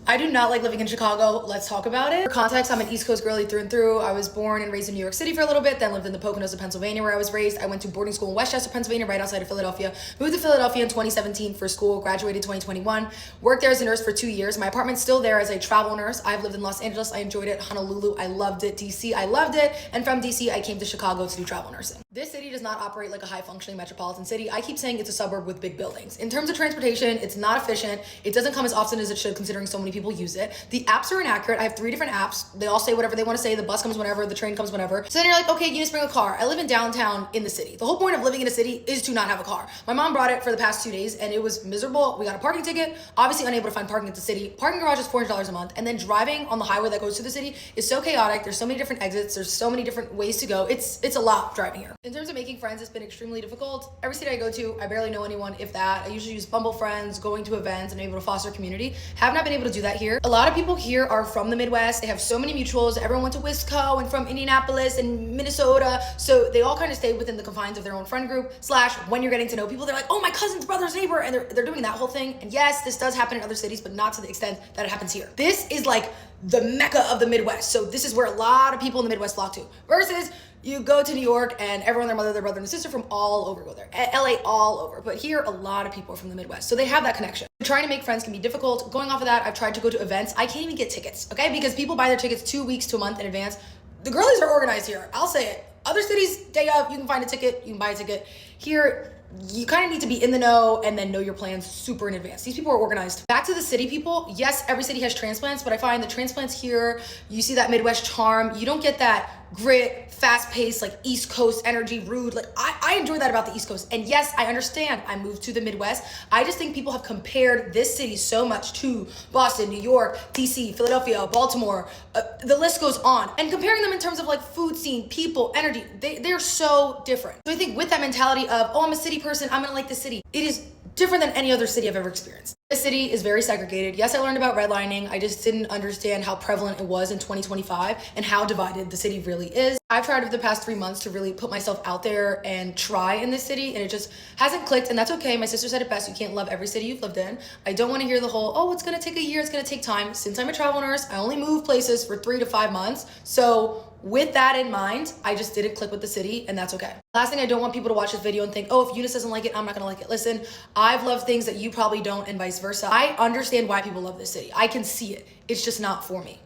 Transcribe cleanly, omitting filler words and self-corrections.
I do not like living in Chicago. Let's talk about it. For context, I'm an East Coast girly through and through. I was born and raised in New York City for a little bit, then lived in the Poconos of Pennsylvania where I was raised. I went to boarding school in Westchester, Pennsylvania, right outside of Philadelphia. Moved to Philadelphia in 2017 for school, graduated 2021. Worked there as a nurse for 2 years. My apartment's still there as a travel nurse. I've lived in Los Angeles. I enjoyed it. Honolulu, I loved it. DC, I loved it. And from DC, I came to Chicago to do travel nursing. This city does not operate like a high functioning metropolitan city. I keep saying it's a suburb with big buildings. In terms of transportation, it's not efficient. It doesn't come as often as it should considering so many people use it. The apps are inaccurate. I have 3 different apps. They all say whatever they want to say. The bus comes whenever, the train comes whenever. So then you're like, okay, you just bring a car. I live in downtown in the city. The whole point of living in a city is to not have a car. My mom brought it for the past 2 days and it was miserable. We got a parking ticket, obviously unable to find parking at the city. Parking garage is $400 a month. And then driving on the highway that goes to the city is so chaotic. There's so many different exits. There's so many different ways to go. It's a lot driving here. In terms of making friends, it's been extremely difficult. Every city I go to, I barely know anyone, if that. I usually use Bumble Friends, going to events, and able to foster community. Have not been able to do that here. A lot of people here are from the Midwest. They have so many mutuals. Everyone went to Wisco and from Indianapolis and Minnesota. So they all kind of stay within the confines of their own friend group. / when you're getting to know people, they're like, oh, my cousin's brother's neighbor. And they're doing that whole thing. And yes, this does happen in other cities, but not to the extent that it happens here. This is like the mecca of the Midwest. So this is where a lot of people in the Midwest flock to. Versus you go to New York and everyone, their mother, their brother, and sister from all over go there. LA, all over. But here, a lot of people are from the Midwest. So they have that connection. Trying to make friends can be difficult. Going off of that, I've tried to go to events. I can't even get tickets, okay? Because people buy their tickets 2 weeks to a month in advance. The girlies are organized here. I'll say it. Other cities, day of, you can find a ticket, you can buy a ticket. Here, you kind of need to be in the know and then know your plans super in advance. These people are organized. Back to the city people. Yes, every city has transplants, but I find the transplants here, you see that Midwest charm. You don't get that grit, fast-paced, like East Coast energy, rude. Like I enjoy that about the East Coast. And yes, I understand I moved to the Midwest. I just think people have compared this city so much to Boston, New York, DC, Philadelphia, Baltimore. The list goes on. And comparing them in terms of like food scene, people, energy, they're so different. So I think with that mentality of, oh, I'm a city person, I'm gonna like the city. It is different than any other city I've ever experienced. This city is very segregated. Yes, I learned about redlining. I just didn't understand how prevalent it was in 2025 and how divided the city really is. I've tried over the past 3 months to really put myself out there and try in this city, and it just hasn't clicked, and that's okay. My sister said it best. You can't love every city you've lived in. I don't want to hear the whole, oh, it's gonna take a year, it's gonna take time. Since I'm a travel nurse, I only move places for 3 to 5 months. So with that in mind, I just didn't click with the city, and that's okay. Last thing, I don't want people to watch this video and think, oh, if Eunice doesn't like it, I'm not gonna like it. Listen, I've loved things that you probably don't, and vice versa. I understand why people love this city. I can see it. It's just not for me.